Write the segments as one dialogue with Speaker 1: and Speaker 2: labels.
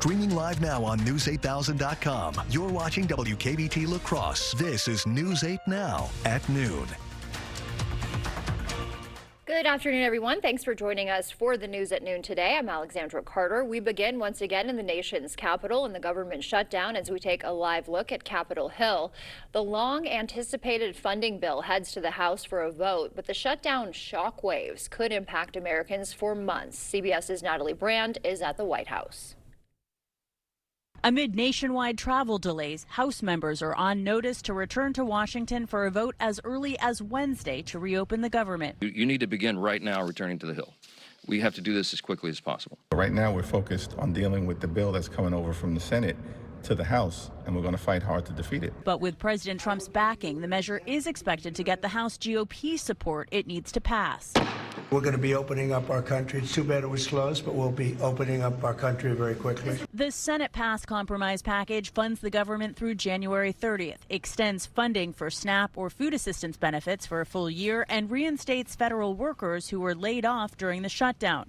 Speaker 1: Streaming live now on News8000.com. You're watching WKBT La Crosse. This is News 8 Now at noon.
Speaker 2: Good afternoon, everyone. Thanks for joining us for the news at noon today. I'm Alexandra Carter. We begin once again in the nation's capital and the government shutdown as we take a live look at Capitol Hill. The long-anticipated funding bill heads to the House for a vote, but the shutdown shockwaves could impact Americans for months. CBS's Natalie Brand is at the White House.
Speaker 3: Amid nationwide travel delays, House members are on notice to return to Washington for a vote as early as Wednesday to reopen the government.
Speaker 4: You need to begin right now returning to the Hill. We have to do this as quickly as possible.
Speaker 5: Right now, we're focused on dealing with the bill that's coming over from the Senate to the House, and we're going to fight hard to defeat it.
Speaker 3: But with President Trump's backing, the measure is expected to get the House GOP support it needs to pass.
Speaker 6: We're going to be opening up our country. It's too bad it was closed, but we'll be opening up our country very quickly.
Speaker 3: The Senate-passed compromise package funds the government through January 30th, extends funding for SNAP or food assistance benefits for a full year, and reinstates federal workers who were laid off during the shutdown.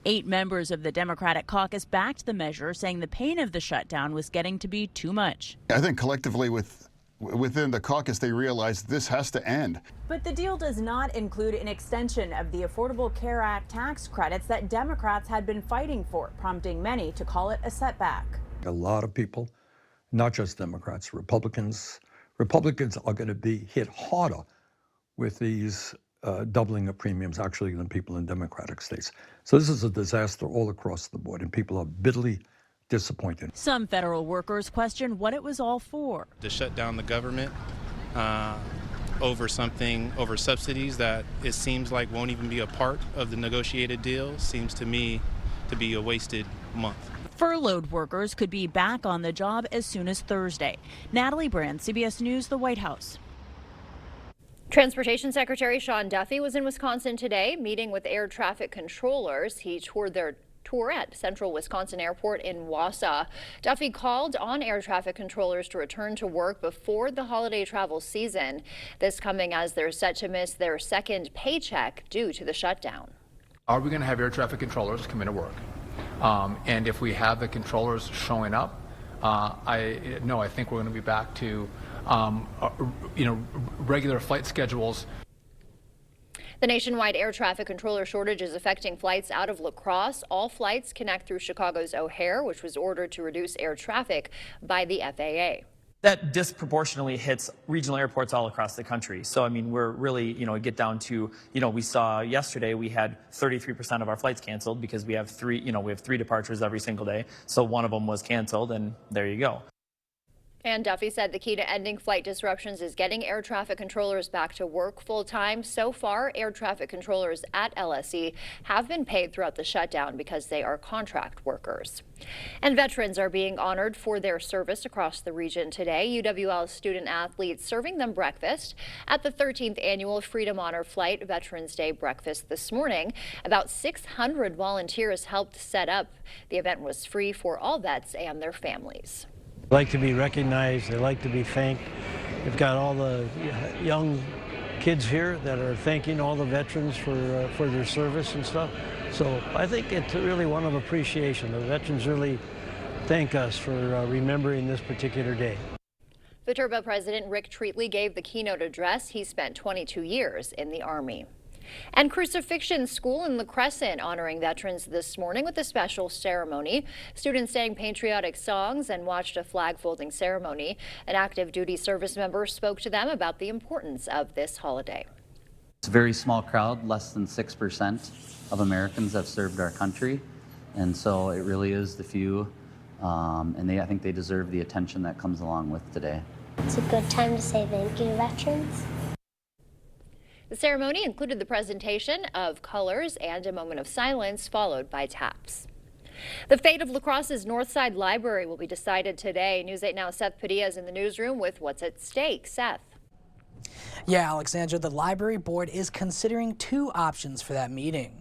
Speaker 3: 8 members of the Democratic caucus backed the measure, saying the pain of the shutdown was getting to be too much.
Speaker 7: I think collectively within the caucus, they realized this has to end.
Speaker 8: But the deal does not include an extension of the Affordable Care Act tax credits that Democrats had been fighting for, prompting many to call it a setback.
Speaker 9: A lot of people, not just Democrats, Republicans are going to be hit harder with these doubling of premiums actually than people in Democratic states. So this is a disaster all across the board, and people are bitterly disappointed.
Speaker 3: Some federal workers question what it was all for.
Speaker 10: To shut down the government over subsidies that it seems like won't even be a part of the negotiated deal seems to me to be a wasted month.
Speaker 3: Furloughed workers could be back on the job as soon as Thursday. Natalie Brand, CBS News, the White House.
Speaker 2: Transportation Secretary Sean Duffy was in Wisconsin today, meeting with air traffic controllers. He toured their tour at Central Wisconsin Airport in Wausau. Duffy called on air traffic controllers to return to work before the holiday travel season. This coming as they're set to miss their second paycheck due to the shutdown.
Speaker 11: Are we going to have air traffic controllers come into work? And if we have the controllers showing up, I think we're going to be back to regular flight schedules.
Speaker 2: The nationwide air traffic controller shortage is affecting flights out of La Crosse. All flights connect through Chicago's O'Hare, which was ordered to reduce air traffic by the FAA.
Speaker 12: That disproportionately hits regional airports all across the country. So, I mean, we're really, get down to, we saw yesterday we had 33% of our flights canceled because we have three departures every single day. So one of them was canceled, and there you go.
Speaker 2: And Duffy said the key to ending flight disruptions is getting air traffic controllers back to work full time. So far, air traffic controllers at LSE have been paid throughout the shutdown because they are contract workers. And veterans are being honored for their service across the region today. UWL student athletes serving them breakfast at the 13th annual Freedom Honor Flight Veterans Day breakfast this morning. About 600 volunteers helped set up. The event was free for all vets and their families.
Speaker 13: They like to be recognized, they like to be thanked. We've got all the young kids here that are thanking all the veterans for their service and stuff. So I think it's really one of appreciation. The veterans really thank us for remembering this particular day.
Speaker 2: Viterbo President Rick Treatley gave the keynote address. He spent 22 years in the Army. And Crucifixion School in La Crescent honoring veterans this morning with a special ceremony. Students sang patriotic songs and watched a flag folding ceremony. An active duty service member spoke to them about the importance of this holiday.
Speaker 14: It's a very small crowd, less than 6% of Americans have served our country. And so it really is the few, and I think they deserve the attention that comes along with today.
Speaker 15: It's a good time to say thank you, veterans.
Speaker 2: The ceremony included the presentation of colors and a moment of silence, followed by taps. The fate of La Crosse's Northside Library will be decided today. News 8 Now, Seth Padilla is in the newsroom with what's at stake. Seth.
Speaker 16: Yeah, Alexandra, the library board is considering 2 options for that meeting.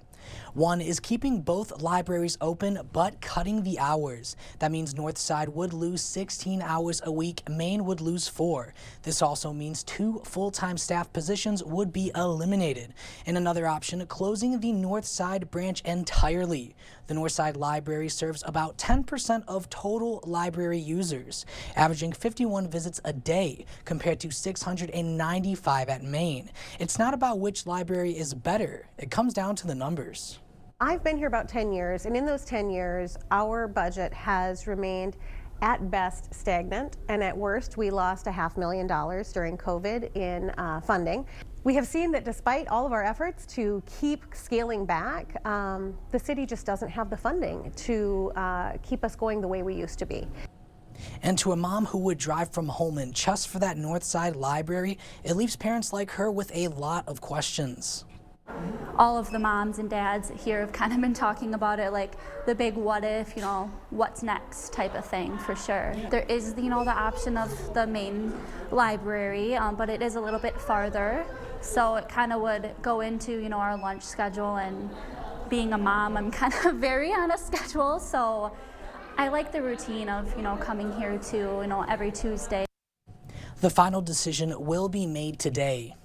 Speaker 16: One is keeping both libraries open but cutting the hours. That means Northside would lose 16 hours a week, Main would lose 4. This also means 2 full-time staff positions would be eliminated. And another option, closing the Northside branch entirely. The Northside Library serves about 10% of total library users, averaging 51 visits a day compared to 695 at Main. It's not about which library is better. It comes down to the numbers.
Speaker 17: I've been here about 10 years, and in those 10 years, our budget has remained at best stagnant, and at worst, we lost $500,000 during COVID in funding. We have seen that despite all of our efforts to keep scaling back, the city just doesn't have the funding to keep us going the way we used to be.
Speaker 16: And to a mom who would drive from Holman just for that Northside Library, it leaves parents like her with a lot of questions.
Speaker 18: All of the moms and dads here have kind of been talking about it like the big what if, what's next type of thing for sure. There is, the option of the main library, but it is a little bit farther. So it kind of would go into, our lunch schedule, and being a mom, I'm kind of very on a schedule. So I like the routine of, coming here to, every Tuesday.
Speaker 16: The final decision will be made today.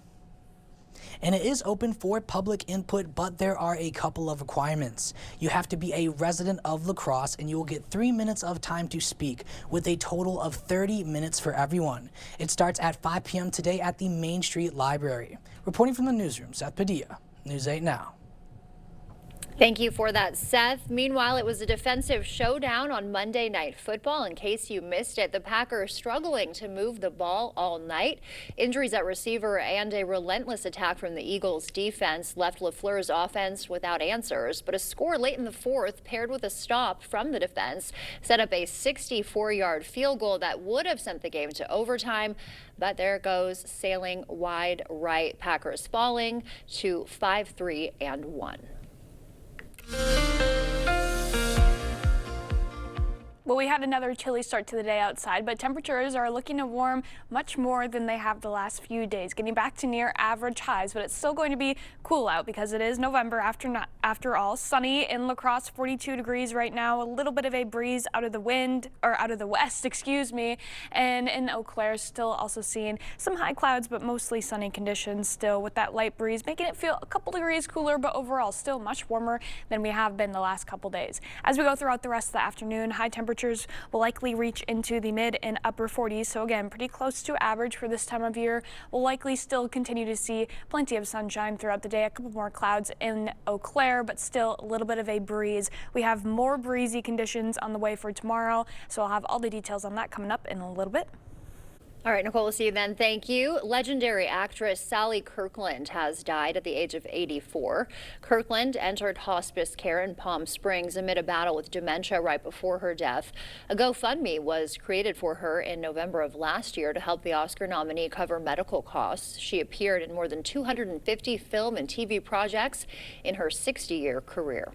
Speaker 16: And it is open for public input, but there are a couple of requirements. You have to be a resident of La Crosse, and you will get 3 minutes of time to speak, with a total of 30 minutes for everyone. It starts at 5 p.m. today at the Main Street Library. Reporting from the newsroom, Seth Padilla, News 8 Now.
Speaker 2: Thank you for that, Seth. Meanwhile, it was a defensive showdown on Monday Night Football. In case you missed it, the Packers struggling to move the ball all night. Injuries at receiver and a relentless attack from the Eagles' defense left LaFleur's offense without answers. But a score late in the fourth, paired with a stop from the defense, set up a 64-yard field goal that would have sent the game to overtime. But there it goes, sailing wide right. Packers falling to 5-3-1.
Speaker 19: Well, we had another chilly start to the day outside, but temperatures are looking to warm much more than they have the last few days, getting back to near average highs, but it's still going to be cool out because it is November after all. Sunny in La Crosse, 42 degrees right now, a little bit of a breeze out of the west, and in Eau Claire still also seeing some high clouds, but mostly sunny conditions still with that light breeze, making it feel a couple degrees cooler, but overall still much warmer than we have been the last couple days. As we go throughout the rest of the afternoon, high temperatures will likely reach into the mid and upper 40s. So again, pretty close to average for this time of year. We'll likely still continue to see plenty of sunshine throughout the day. A couple more clouds in Eau Claire, but still a little bit of a breeze. We have more breezy conditions on the way for tomorrow. So I'll have all the details on that coming up in a little bit.
Speaker 2: All right, Nicole, we'll see you then. Thank you. Legendary actress Sally Kirkland has died at the age of 84. Kirkland entered hospice care in Palm Springs amid a battle with dementia right before her death. A GoFundMe was created for her in November of last year to help the Oscar nominee cover medical costs. She appeared in more than 250 film and TV projects in her 60-year career.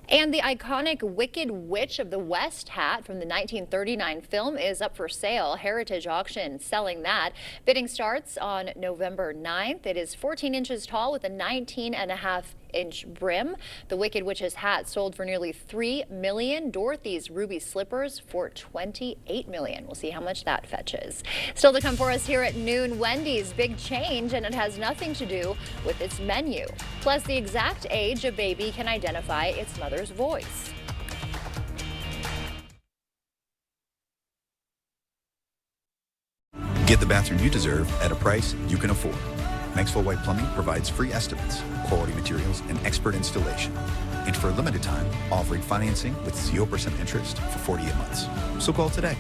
Speaker 2: And the iconic Wicked Witch of the West hat from the 1939 film is up for sale. Heritage Auction selling that. Bidding starts on November 9th. It is 14 inches tall with a 19.5-inch brim. The Wicked Witch's hat sold for nearly $3 million. Dorothy's ruby slippers for $28 million. We'll see how much that fetches. Still to come for us here at noon, Wendy's big change, and it has nothing to do with its menu. Plus, the exact age a baby can identify its mother's voice.
Speaker 20: Get the bathroom you deserve at a price you can afford. Maxwell White Plumbing provides free estimates, quality materials, and expert installation. And for a limited time, offering financing with 0% interest for 48 months. So call today.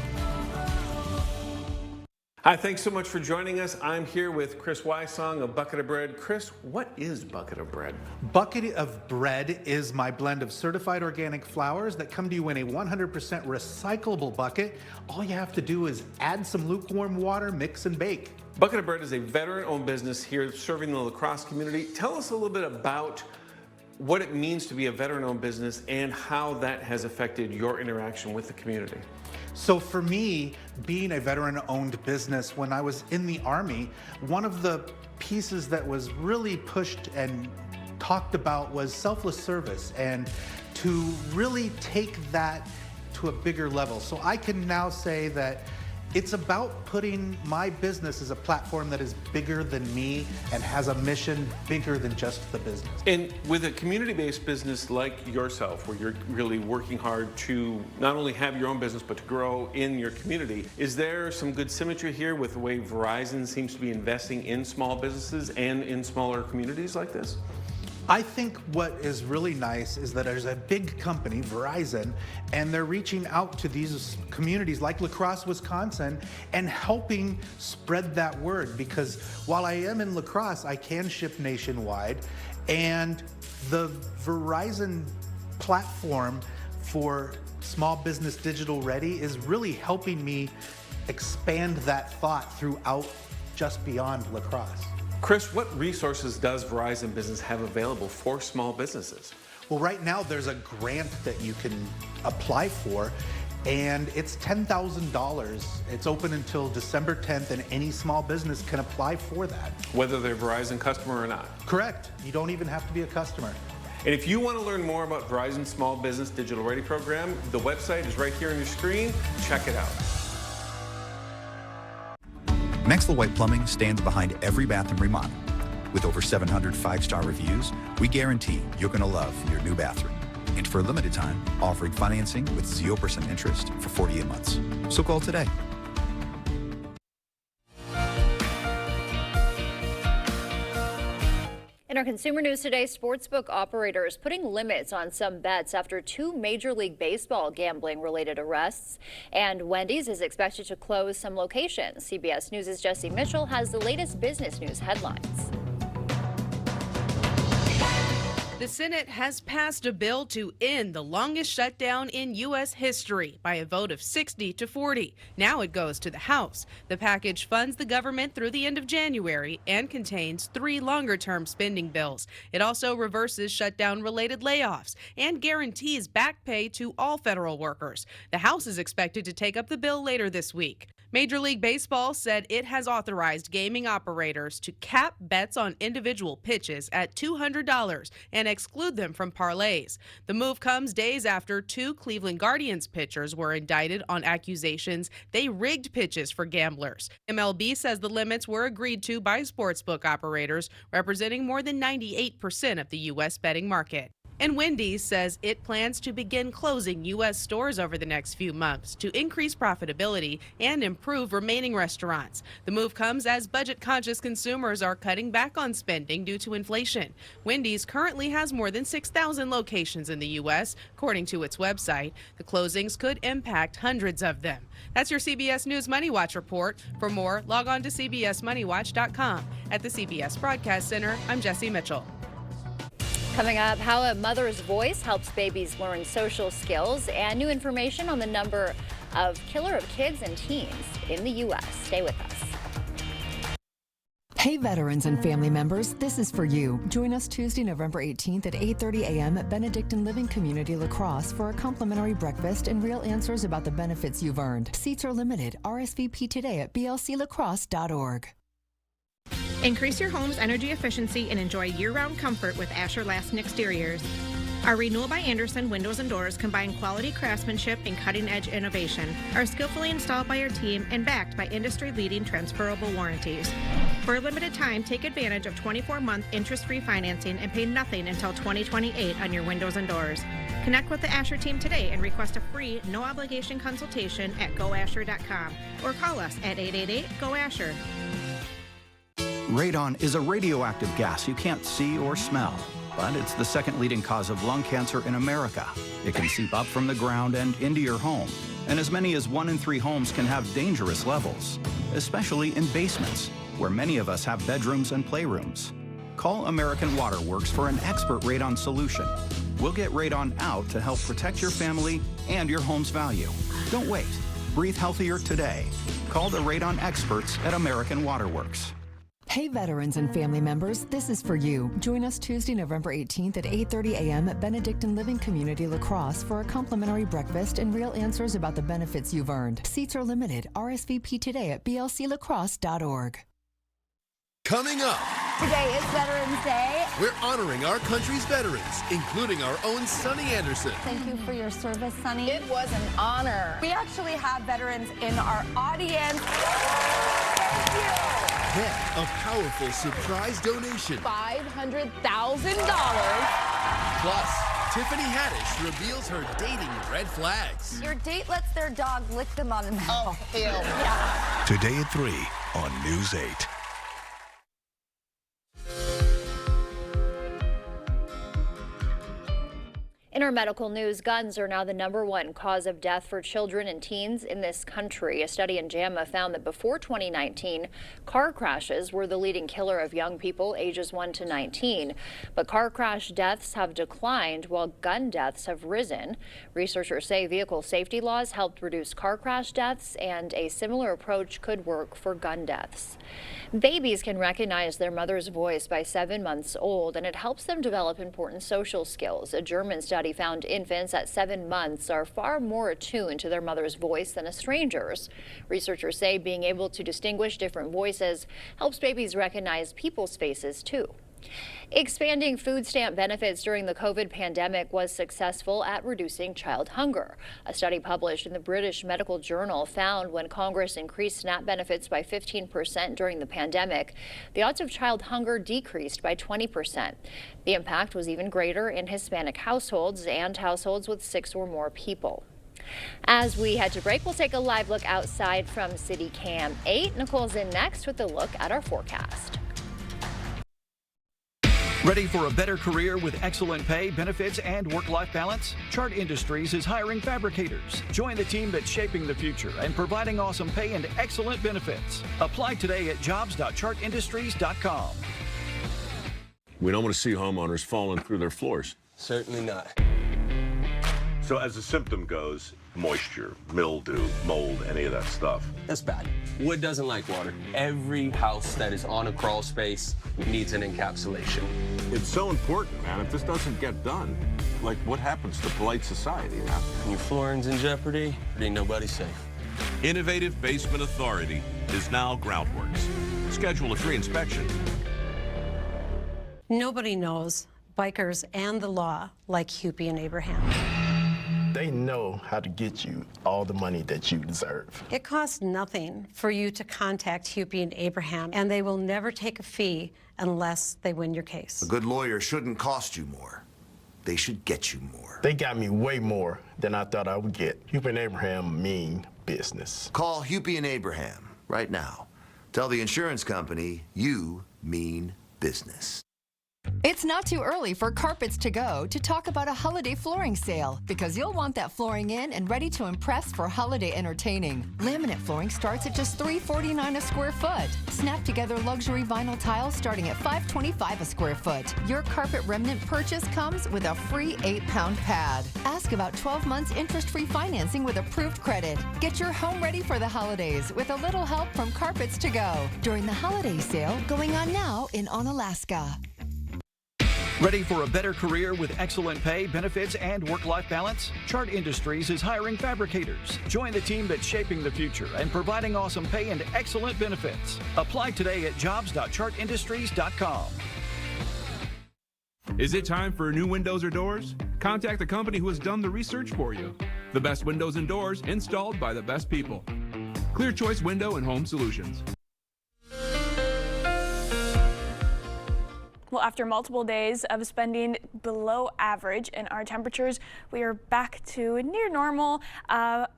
Speaker 21: Hi, thanks so much for joining us. I'm here with Chris Wysong of Bucket of Bread. Chris, what is Bucket of Bread?
Speaker 22: Bucket of Bread is my blend of certified organic flours that come to you in a 100% recyclable bucket. All you have to do is add some lukewarm water, mix and bake.
Speaker 21: Bucket of Bread is a veteran-owned business here serving the La Crosse community. Tell us a little bit about what it means to be a veteran-owned business and how that has affected your interaction with the community.
Speaker 22: So for me, being a veteran-owned business, when I was in the Army, one of the pieces that was really pushed and talked about was selfless service, and to really take that to a bigger level. So I can now say that it's about putting my business as a platform that is bigger than me and has a mission bigger than just the business.
Speaker 21: And with a community-based business like yourself, where you're really working hard to not only have your own business, but to grow in your community, is there some good symmetry here with the way Verizon seems to be investing in small businesses and in smaller communities like this?
Speaker 22: I think what is really nice is that there's a big company, Verizon, and they're reaching out to these communities like La Crosse, Wisconsin, and helping spread that word. Because while I am in La Crosse, I can ship nationwide, and the Verizon platform for small business digital ready is really helping me expand that thought throughout just beyond La Crosse.
Speaker 21: Chris, what resources does Verizon Business have available for small businesses?
Speaker 22: Well, right now there's a grant that you can apply for, and it's $10,000. It's open until December 10th, and any small business can apply for that.
Speaker 21: Whether they're a Verizon customer or not?
Speaker 22: Correct. You don't even have to be a customer.
Speaker 21: And if you want to learn more about Verizon's Small Business Digital Ready program, the website is right here on your screen. Check it out.
Speaker 20: Maxwell White Plumbing stands behind every bathroom remodel. With over 700 five-star reviews, we guarantee you're going to love your new bathroom. And for a limited time, offering financing with 0% interest for 48 months. So call today.
Speaker 2: In our consumer news today, sportsbook operators putting limits on some bets after 2 Major League Baseball gambling-related arrests. And Wendy's is expected to close some locations. CBS News' Jesse Mitchell has the latest business news headlines.
Speaker 1: The Senate has passed a bill to end the longest shutdown in U.S. history by a vote of 60-40. Now it goes to the House. The package funds the government through the end of January and contains 3 longer-term spending bills. It also reverses shutdown-related layoffs and guarantees back pay to all federal workers. The House is expected to take up the bill later this week. Major League Baseball said it has authorized gaming operators to cap bets on individual pitches at $200 and exclude them from parlays. The move comes days after 2 Cleveland Guardians pitchers were indicted on accusations they rigged pitches for gamblers. MLB says the limits were agreed to by sportsbook operators, representing more than 98% of the U.S. betting market. And Wendy's says it plans to begin closing U.S. stores over the next few months to increase profitability and improve remaining restaurants. The move comes as budget-conscious consumers are cutting back on spending due to inflation. Wendy's currently has more than 6,000 locations in the U.S., according to its website. The closings could impact hundreds of them. That's your CBS News Money Watch report. For more, log on to cbsmoneywatch.com. At the CBS Broadcast Center, I'm Jesse Mitchell.
Speaker 2: Coming up, how a mother's voice helps babies learn social skills and new information on the number of killer of kids and teens in the U.S. Stay with us.
Speaker 4: Hey veterans and family members, this is for you. Join us Tuesday, November 18th at 8:30 a.m. at Benedictine Living Community La Crosse for a complimentary breakfast and real answers about the benefits you've earned. Seats are limited. RSVP today at blclacrosse.org.
Speaker 23: Increase your home's energy efficiency and enjoy year-round comfort with Asher Laston Exteriors. Our Renewal by Andersen windows and doors combine quality craftsmanship and cutting-edge innovation, are skillfully installed by our team and backed by industry-leading transferable warranties. For a limited time, take advantage of 24-month interest-free financing and pay nothing until 2028 on your windows and doors. Connect with the Asher team today and request a free, no-obligation consultation at goasher.com or call us at 888-GO-ASHER.
Speaker 24: Radon is a radioactive gas you can't see or smell, but it's the second leading cause of lung cancer in America. It can seep up from the ground and into your home, and as many as 1 in 3 homes can have dangerous levels, especially in basements, where many of us have bedrooms and playrooms. Call American Water Works for an expert radon solution. We'll get radon out to help protect your family and your home's value. Don't wait. Breathe healthier today. Call the radon experts at American Water Works.
Speaker 4: Hey veterans and family members, this is for you. Join us Tuesday, November 18th at 8:30 a.m. at Benedictine Living Community La Crosse for a complimentary breakfast and real answers about the benefits you've earned. Seats are limited. RSVP today at blclacrosse.org.
Speaker 25: Coming up.
Speaker 5: Today is Veterans Day.
Speaker 6: We're honoring our country's veterans, including our own Sonny Anderson.
Speaker 5: Thank you for your service, Sonny.
Speaker 7: It was an honor.
Speaker 5: We actually have veterans in our audience.
Speaker 6: Then a powerful surprise donation.
Speaker 7: $500,000.
Speaker 6: Plus, Tiffany Haddish reveals her dating red flags.
Speaker 5: Your date lets their dog lick them on the mouth.
Speaker 7: Oh, hell.
Speaker 5: Yeah.
Speaker 8: Today at 3 on News 8.
Speaker 2: In our medical news, guns are now the #1 cause of death for children and teens in this country. A study in JAMA found that before 2019, car crashes were the leading killer of young people ages 1 to 19. But car crash deaths have declined while gun deaths have risen. Researchers say vehicle safety laws helped reduce car crash deaths, and a similar approach could work for gun deaths. Babies can recognize their mother's voice by 7 months old, and it helps them develop important social skills. A German study found infants at 7 months are far more attuned to their mother's voice than a stranger's. Researchers say being able to distinguish different voices helps babies recognize people's faces too. Expanding food stamp benefits during the COVID pandemic was successful at reducing child hunger. A study published in the British Medical Journal found when Congress increased SNAP benefits by 15% during the pandemic, the odds of child hunger decreased by 20%. The impact was even greater in Hispanic households and households with 6 or more people. As we head to break, we'll take a live look outside from City Cam 8. Nicole's in next with a look at our forecast.
Speaker 24: Ready for a better career with excellent pay, benefits, and work-life balance? Chart Industries is hiring fabricators. Join the team that's shaping the future and providing awesome pay and excellent benefits. Apply today at jobs.chartindustries.com.
Speaker 25: We don't want to see homeowners falling through their floors.
Speaker 26: Certainly not.
Speaker 27: So as the symptom goes, moisture, mildew, mold, any of that stuff.
Speaker 26: That's bad. Wood doesn't like water. Every house that is on a crawl space needs an encapsulation.
Speaker 27: It's so important, man. If this doesn't get done, like what happens to polite society, man?
Speaker 26: When your flooring's in jeopardy, there ain't nobody safe.
Speaker 27: Innovative Basement Authority is now Groundworks. Schedule a free inspection.
Speaker 28: Nobody knows bikers and the law like Hupy and Abraham.
Speaker 29: They know how to get you all the money that you deserve.
Speaker 28: It costs nothing for you to contact Hupy and Abraham, and they will never take a fee unless they win your case.
Speaker 30: A good lawyer shouldn't cost you more. They should get you more.
Speaker 29: They got me way more than I thought I would get. Hupy and Abraham mean business.
Speaker 30: Call Hupy and Abraham right now. Tell the insurance company you mean business.
Speaker 4: It's not too early for Carpets to Go to talk about a holiday flooring sale, because you'll want that flooring in and ready to impress for holiday entertaining. Laminate flooring starts at just $3.49 a square foot. Snap together luxury vinyl tiles starting at $5.25 a square foot. Your carpet remnant purchase comes with a free 8-pound pad. Ask about 12 months interest-free financing with approved credit. Get your home ready for the holidays with a little help from Carpets to Go during the holiday sale going on now in Onalaska.
Speaker 24: Ready for a better career with excellent pay, benefits, and work-life balance? Chart Industries is hiring fabricators. Join the team that's shaping the future and providing awesome pay and excellent benefits. Apply today at jobs.chartindustries.com.
Speaker 31: Is it time for new windows or doors? Contact the company who has done the research for you. The best windows and doors installed by the best people. Clear Choice Window and Home Solutions.
Speaker 19: Well, after multiple days of spending below average in our temperatures, we are back to near normal,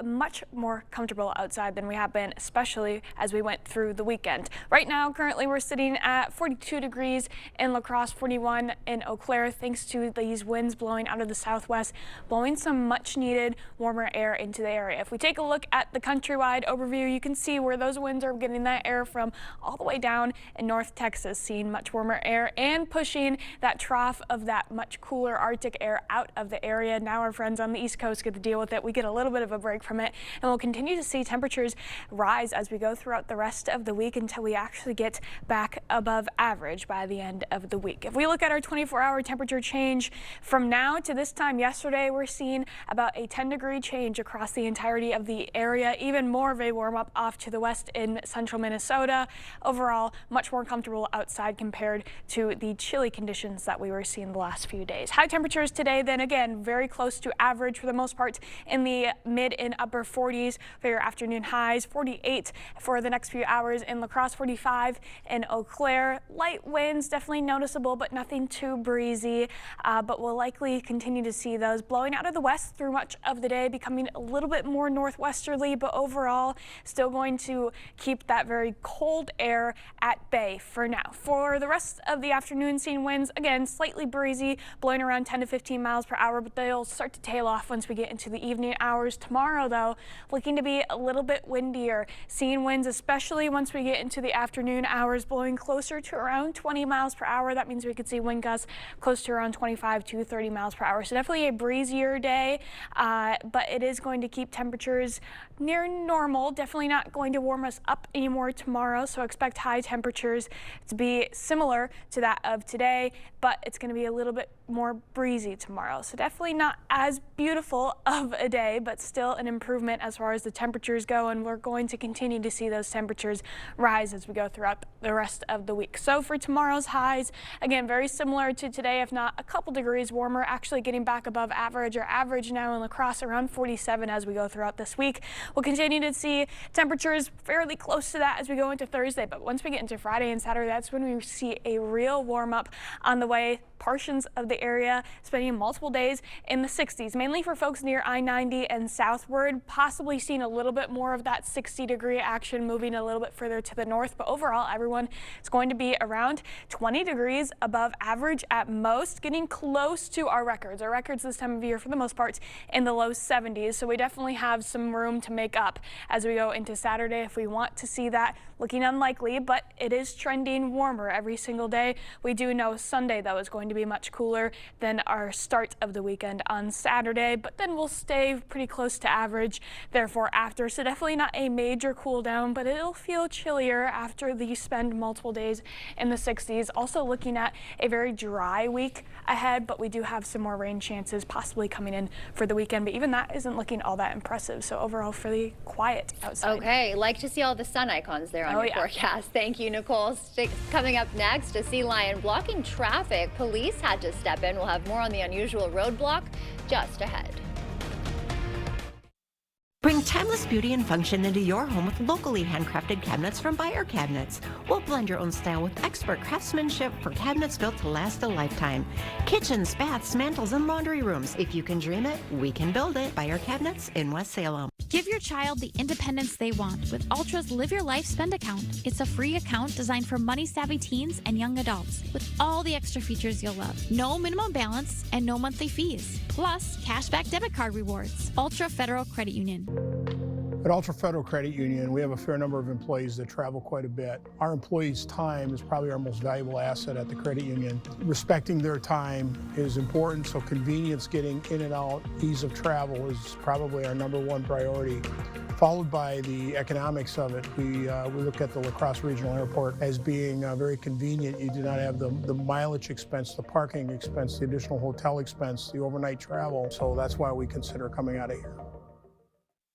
Speaker 19: much more comfortable outside than we have been, especially as we went through the weekend. Right now, currently, we're sitting at 42 degrees in La Crosse, 41 in Eau Claire, thanks to these winds blowing out of the southwest, blowing some much needed warmer air into the area. If we take a look at the countrywide overview, you can see where those winds are getting that air from all the way down in North Texas, seeing much warmer air and pushing that trough of that much cooler Arctic air out of the area. Now our friends on the East Coast get to deal with it. We get a little bit of a break from it, and we'll continue to see temperatures rise as we go throughout the rest of the week until we actually get back above average by the end of the week. If we look at our 24-hour temperature change from now to this time yesterday, we're seeing about a 10-degree change across the entirety of the area. Even more of a warm up off to the west in central Minnesota. Overall, much more comfortable outside compared to the chilly conditions that we were seeing the last few days. High temperatures today, then again, very close to average for the most part in the mid and upper 40s for your afternoon highs. 48 for the next few hours in La Crosse, 45 in Eau Claire. Light winds definitely noticeable, but nothing too breezy. But we'll likely continue to see those blowing out of the west through much of the day, becoming a little bit more northwesterly, but overall still going to keep that very cold air at bay for now. For the rest of the afternoon, seeing winds again slightly breezy, blowing around 10 to 15 miles per hour, but they'll start to tail off once we get into the evening hours. Tomorrow, though, looking to be a little bit windier, seeing winds especially once we get into the afternoon hours, blowing closer to around 20 miles per hour. That means we could see wind gusts close to around 25 to 30 miles per hour. So definitely a breezier day, but it is going to keep temperatures near normal. Definitely not going to warm us up anymore tomorrow, so expect high temperatures to be similar to that of today, but it's going to be a little bit more breezy tomorrow. So definitely not as beautiful of a day, but still an improvement as far as the temperatures go, and we're going to continue to see those temperatures rise as we go throughout the rest of the week. So for tomorrow's highs, again, very similar to today, if not a couple degrees warmer, actually getting back above average, or average now in La Crosse around 47 as we go throughout this week. We'll continue to see temperatures fairly close to that as we go into Thursday, but once we get into Friday and Saturday, that's when we see a real warm up on the way. Portions of the area spending multiple days in the 60s, mainly for folks near I-90 and southward, possibly seeing a little bit more of that 60-degree action moving a little bit further to the north, but overall everyone is going to be around 20 degrees above average at most, getting close to our records. Our records this time of year for the most part in the low 70s, so we definitely have some room to make up as we go into Saturday if we want to see that. Looking unlikely, but it is trending warmer every single day. We do know Sunday, though, is going to be much cooler than our start of the weekend on Saturday, but then we'll stay pretty close to average therefore after. So definitely not a major cool down, but it'll feel chillier after you spend multiple days in the 60s. Also looking at a very dry week ahead, but we do have some more rain chances possibly coming in for the weekend, but even that isn't looking all that impressive. So overall, fairly quiet outside.
Speaker 2: Okay, like to see all the sun icons there on your forecast. Thank you, Nicole. Coming up next, a sea lion blocking traffic. Police had to step in. We'll have more on the unusual roadblock just ahead.
Speaker 3: Bring timeless beauty and function into your home with locally handcrafted cabinets from Buyer Cabinets. We'll blend your own style with expert craftsmanship for cabinets built to last a lifetime. Kitchens, baths, mantles, and laundry rooms. If you can dream it, we can build it. Buyer Cabinets in West Salem.
Speaker 9: Give your child the independence they want with Ultra's Live Your Life Spend account. It's a free account designed for money-savvy teens and young adults with all the extra features you'll love. No minimum balance and no monthly fees. Plus, cashback debit card rewards. Ultra Federal Credit Union.
Speaker 29: At Ultra Federal Credit Union, we have a fair number of employees that travel quite a bit. Our employees' time is probably our most valuable asset at the credit union. Respecting their time is important, so convenience, getting in and out, ease of travel is probably our #1 priority, followed by the economics of it. We look at the La Crosse Regional Airport as being very convenient. You do not have the mileage expense, the parking expense, the additional hotel expense, the overnight travel, so that's why we consider coming out of here.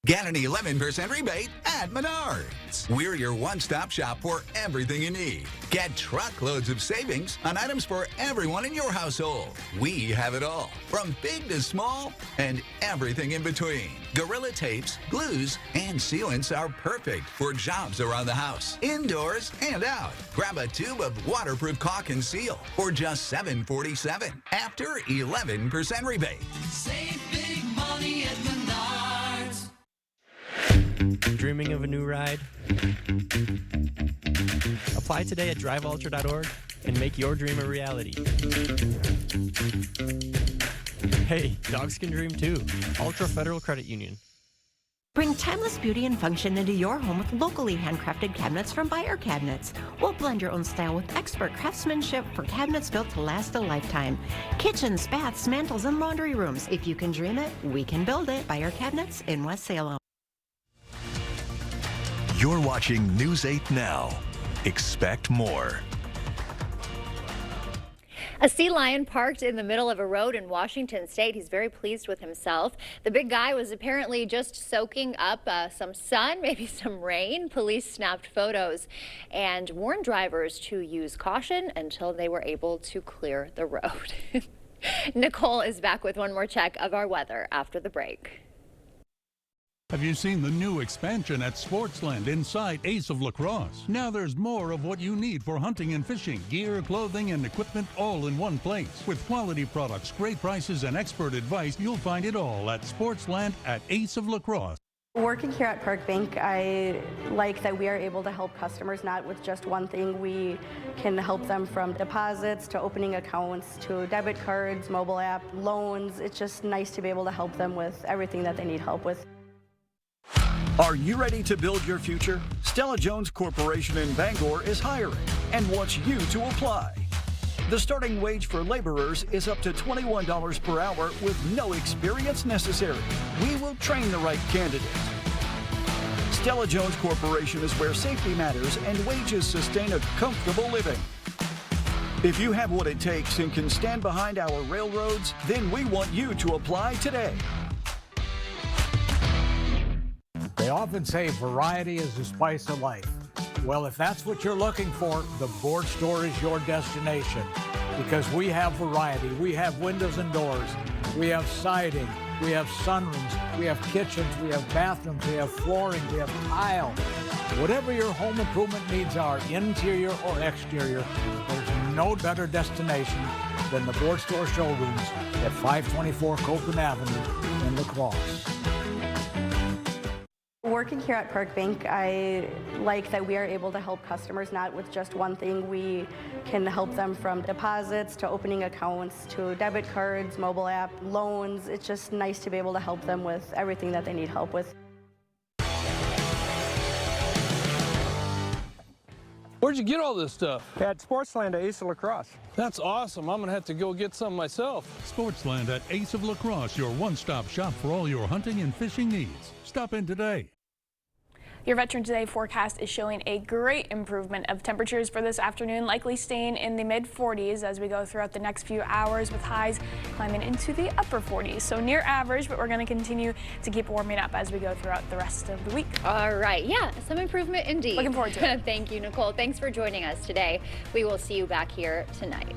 Speaker 10: Get an 11% rebate at Menards. We're your one-stop shop for everything you need. Get truckloads of savings on items for everyone in your household. We have it all, from big to small and everything in between. Gorilla tapes, glues, and sealants are perfect for jobs around the house, indoors and out. Grab a tube of waterproof caulk and seal for just $7.47 after 11% rebate.
Speaker 11: Save big money at Menards.
Speaker 12: Dreaming of a new ride? Apply today at driveultra.org and make your dream a reality. Hey, dogs can dream too. Ultra Federal Credit Union.
Speaker 3: Bring timeless beauty and function into your home with locally handcrafted cabinets from Buyer Cabinets. We'll blend your own style with expert craftsmanship for cabinets built to last a lifetime. Kitchens, baths, mantles, and laundry rooms. If you can dream it, we can build it. Buyer Cabinets in West Salem.
Speaker 8: You're watching News 8 Now. Expect more.
Speaker 2: A sea lion parked in the middle of a road in Washington State. He's very pleased with himself. The big guy was apparently just soaking up some sun, maybe some rain. Police snapped photos and warned drivers to use caution until they were able to clear the road. Nicole is back with one more check of our weather after the break.
Speaker 1: Have you seen the new expansion at Sportsland inside Ace of La Crosse? Now there's more of what you need for hunting and fishing. Gear, clothing, and equipment all in one place. With quality products, great prices, and expert advice, you'll find it all at Sportsland at Ace of La Crosse.
Speaker 13: Working here at Park Bank, I like that we are able to help customers not with just one thing. We can help them from deposits to opening accounts to debit cards, mobile app, loans. It's just nice to be able to help them with everything that they need help with.
Speaker 14: Are you ready to build your future? Stella Jones Corporation in Bangor is hiring and wants you to apply. The starting wage for laborers is up to $21 per hour with no experience necessary. We will train the right candidate. Stella Jones Corporation is where safety matters and wages sustain a comfortable living. If you have what it takes and can stand behind our railroads, then we want you to apply today.
Speaker 15: They often say variety is the spice of life. Well, if that's what you're looking for, the Board Store is your destination because we have variety. We have windows and doors. We have siding. We have sunrooms. We have kitchens. We have bathrooms. We have flooring. We have tile. Whatever your home improvement needs are, interior or exterior, there's no better destination than the Board Store showrooms at 524 Copeland Avenue in La Crosse.
Speaker 13: Working here at Park Bank, I like that we are able to help customers not with just one thing. We can help them from deposits to opening accounts to debit cards, mobile app, loans. It's just nice to be able to help them with everything that they need help with.
Speaker 16: Where'd you get all this stuff?
Speaker 17: At Sportsland at Ace of La Crosse.
Speaker 16: That's awesome. I'm gonna have to go get some myself.
Speaker 1: Sportsland at Ace of La Crosse, your one-stop shop for all your hunting and fishing needs. Stop in today.
Speaker 19: Your Veterans Day forecast is showing a great improvement of temperatures for this afternoon, likely staying in the mid-40s as we go throughout the next few hours with highs climbing into the upper 40s. So near average, but we're going to continue to keep warming up as we go throughout the rest of the week.
Speaker 2: All right. Yeah, some improvement indeed.
Speaker 19: Looking forward to it.
Speaker 2: Thank you, Nicole. Thanks for joining us today. We will see you back here tonight.